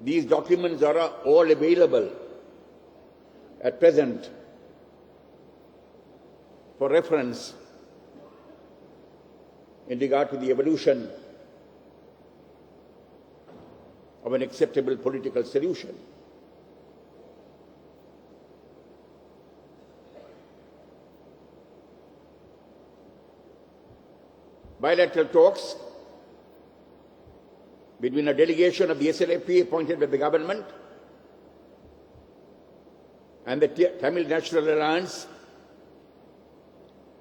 These documents are all available at present for reference in regard to the evolution of an acceptable political solution. Bilateral talks between a delegation of the SLAP appointed by the government and the Tamil National Alliance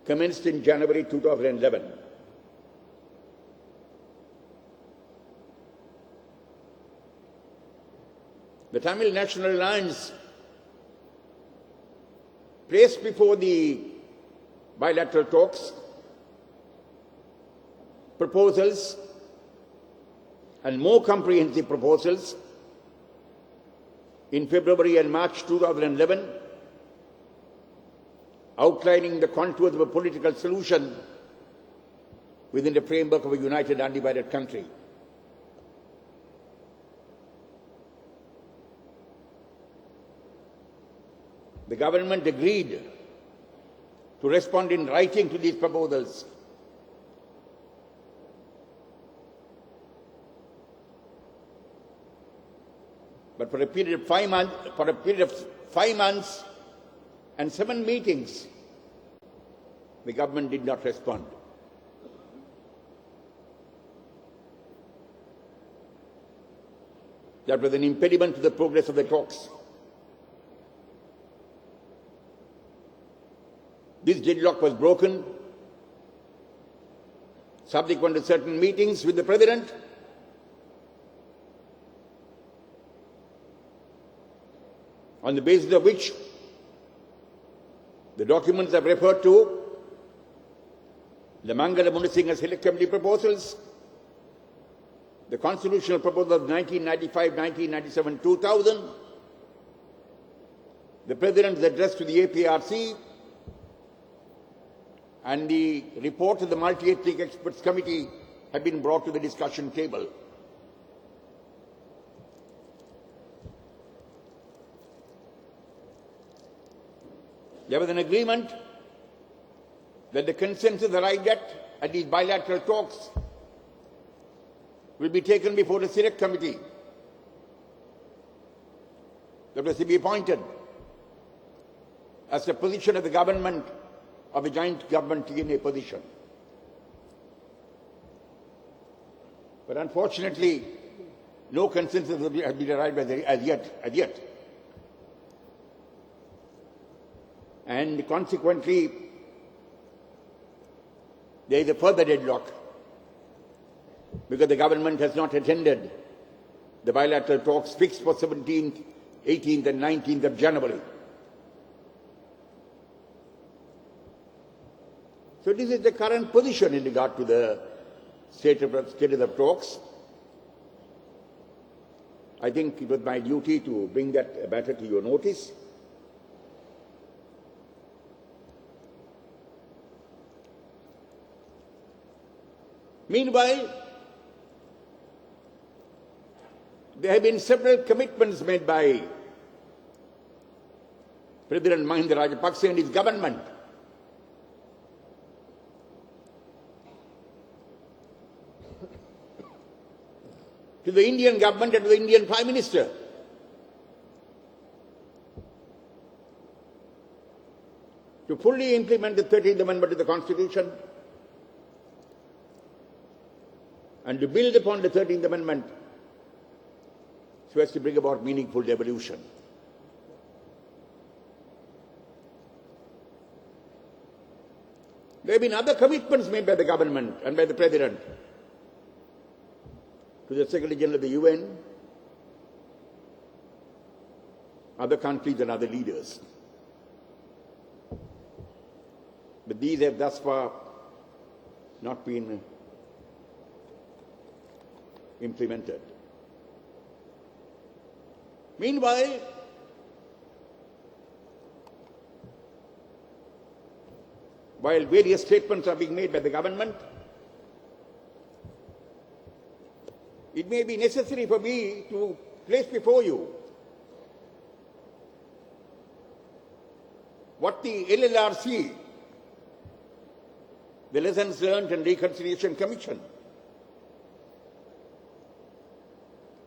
commenced in January 2011. The Tamil National Alliance placed before the bilateral talks proposals and more comprehensive proposals in February and March 2011, outlining the contours of a political solution within the framework of a united, undivided country. The government agreed to respond in writing to these proposals. But for a period of 5 months and 7 meetings, the government did not respond. That was an impediment to the progress of the talks. This deadlock was broken subsequent to certain meetings with the President, on the basis of which the documents I've referred to, the Mangala Munasinghe Select Committee proposals, the constitutional proposal of 1995, 1997, 2000, the President's address to the APRC, and the report of the Multi-Ethnic Experts Committee have been brought to the discussion table. There was an agreement that the consensus arrived at these bilateral talks will be taken before the Select Committee that was to be appointed as the position of the government, of the joint government TNA position. But unfortunately, no consensus has been arrived as yet. And consequently, there is a further deadlock because the government has not attended the bilateral talks fixed for 17th, 18th and 19th of January. So this is the current position in regard to the status of talks. I think it was my duty to bring that matter to your notice. Meanwhile, there have been several commitments made by President Mahinda Rajapaksa and his government to the Indian government and to the Indian Prime Minister to fully implement the 13th Amendment to the Constitution and to build upon the 13th Amendment so as to bring about meaningful devolution. There have been other commitments made by the government and by the President to the Secretary General of the UN, other countries and other leaders. But these have thus far not been implemented. Meanwhile, while various statements are being made by the government, it may be necessary for me to place before you what the LLRC, the Lessons Learned and Reconciliation Commission,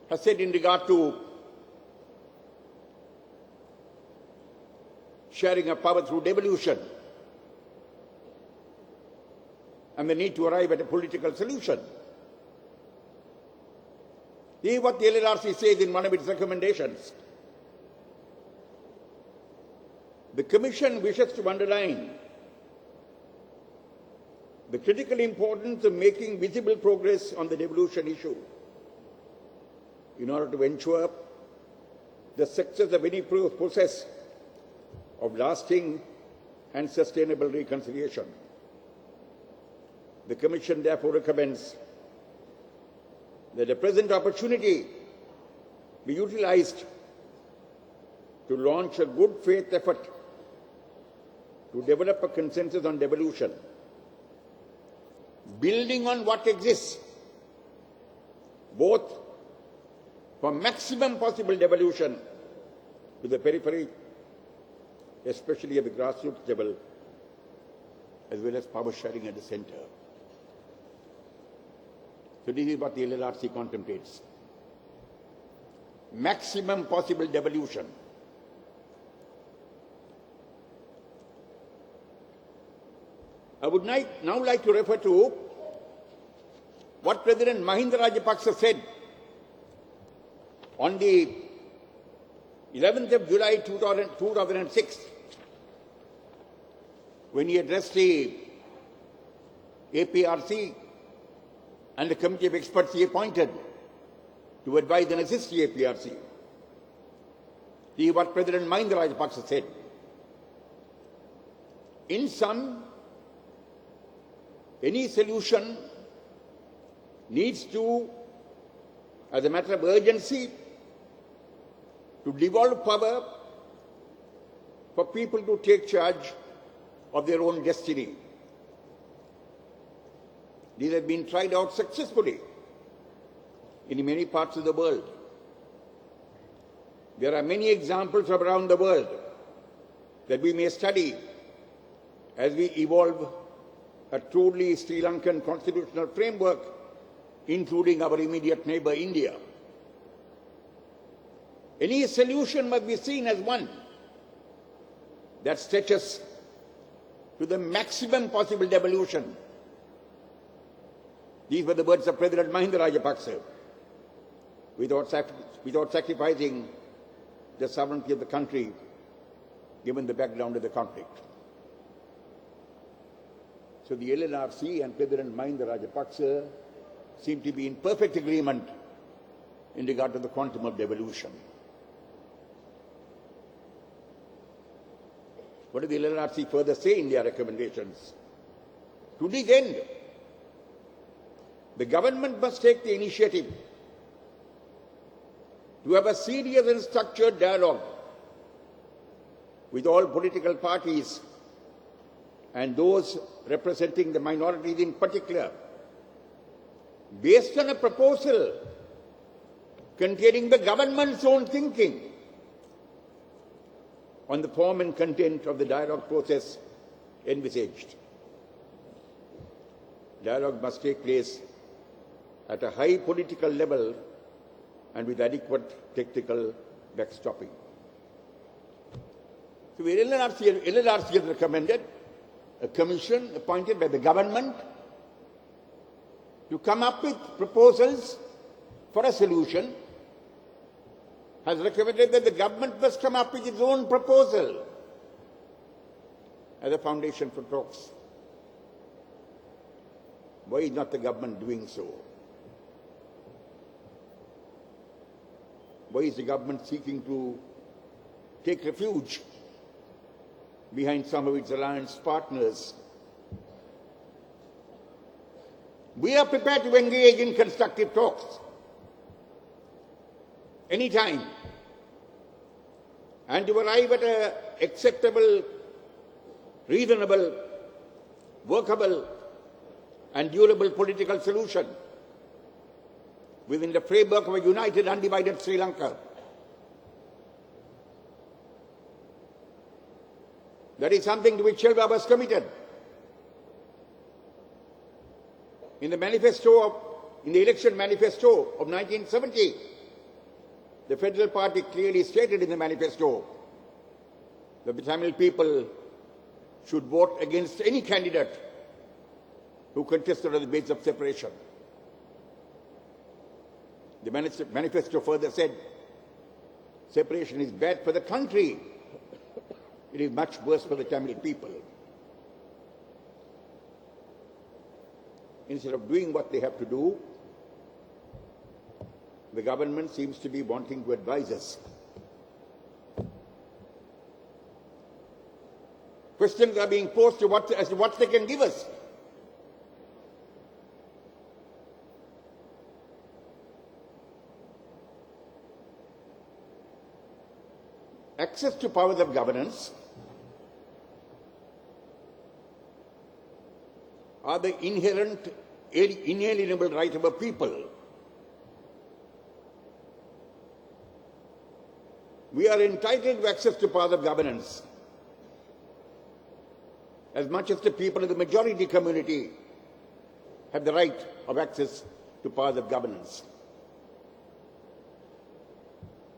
has said in regard to sharing of power through devolution and the need to arrive at a political solution. This is what the LLRC says in one of its recommendations. The Commission wishes to underline the critical importance of making visible progress on the devolution issue in order to ensure the success of any process of lasting and sustainable reconciliation. The Commission therefore recommends that the present opportunity be utilized to launch a good faith effort to develop a consensus on devolution, building on what exists, both for maximum possible devolution to the periphery, especially at the grassroots level, as well as power sharing at the center. So this is what the LLRC contemplates. Maximum possible devolution. I would now like to refer to what President Mahinda Rajapaksa said on the 11th of July 2006 when he addressed the APRC and the committee of experts he appointed to advise and assist the APRC. This is what President Mahinda Rajapaksa said. In sum, any solution needs to, as a matter of urgency, to devolve power for people to take charge of their own destiny. These have been tried out successfully in many parts of the world. There are many examples from around the world that we may study as we evolve a truly Sri Lankan constitutional framework, including our immediate neighbor India. Any solution must be seen as one that stretches to the maximum possible devolution. These were the words of President Mahinda Rajapaksa, without sacrificing the sovereignty of the country, given the background of the conflict. So the LLRC and President Mahinda Rajapaksa seem to be in perfect agreement in regard to the quantum of devolution. What does the LLRC further say in their recommendations? To this end, the government must take the initiative to have a serious and structured dialogue with all political parties and those representing the minorities in particular, based on a proposal containing the government's own thinking on the form and content of the dialogue process envisaged. Dialogue must take place at a high political level and with adequate technical backstopping. So the LLRC has recommended a commission appointed by the government to come up with proposals for a solution, has recommended that the government must come up with its own proposal as a foundation for talks. Why is not the government doing so? Why is the government seeking to take refuge behind some of its alliance partners? We are prepared to engage in constructive talks anytime and to arrive at an acceptable, reasonable, workable and durable political solution. within the framework of a united, undivided Sri Lanka. That is something to which Shelva was committed. In the election manifesto of 1970, the Federal Party clearly stated in the manifesto that the Tamil people should vote against any candidate who contested on the basis of separation. The manifesto further said, separation is bad for the country. It is much worse for the Tamil people. Instead of doing what they have to do, the government seems to be wanting to advise us. Questions are being posed as to what they can give us. Access to powers of governance are the inherent, inalienable right of a people. We are entitled to access to powers of governance as much as the people of the majority community have the right of access to powers of governance.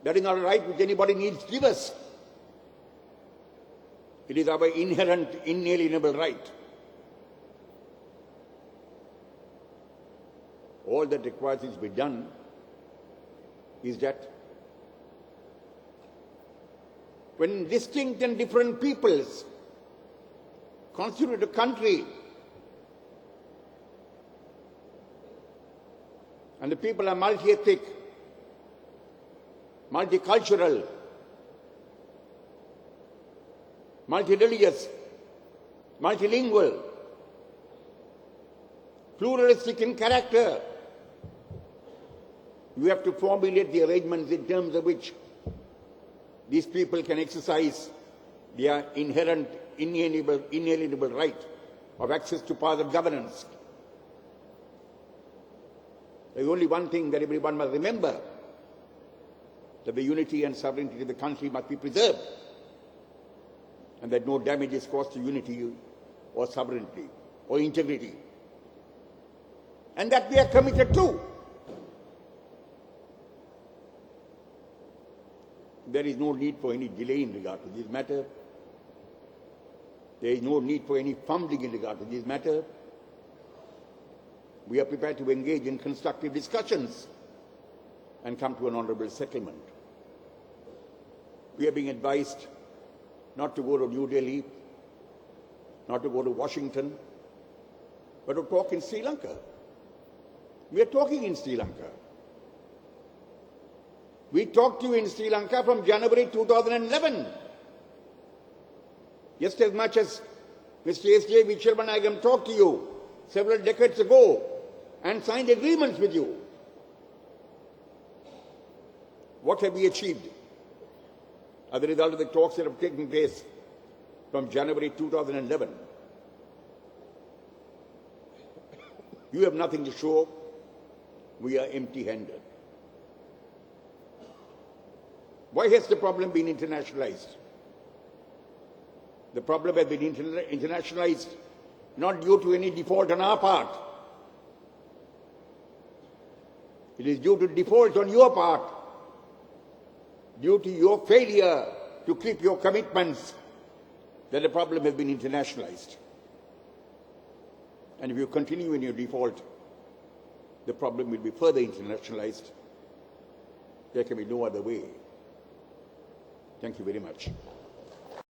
That is not a right which anybody needs to give us. It is our inherent, inalienable right. All that requires is to be done is that when distinct and different peoples constitute a country, and the people are multi-ethnic, multicultural, multi-religious, multilingual, pluralistic in character, you have to formulate the arrangements in terms of which these people can exercise their inherent, inalienable right of access to powers of governance. There is only one thing that everyone must remember, that the unity and sovereignty of the country must be preserved, and that no damage is caused to unity or sovereignty or integrity. And that we are committed to. There is no need for any delay in regard to this matter. There is no need for any fumbling in regard to this matter. We are prepared to engage in constructive discussions and come to an honourable settlement. We are being advised not to go to New Delhi, not to go to Washington, but to talk in Sri Lanka. We are talking in Sri Lanka. We talked to you in Sri Lanka from January 2011. Just as much as Mr. S.J. Vicharmanagam talked to you several decades ago and signed agreements with you. What have we achieved as a result of the talks that have taken place from January 2011? You have nothing to show. We are empty-handed. Why has the problem been internationalized? The problem has been internationalized not due to any default on our part. It is due to default on your part, due to your failure to keep your commitments, that the problem has been internationalized. And if you continue in your default, the problem will be further internationalized. There can be no other way. Thank you very much.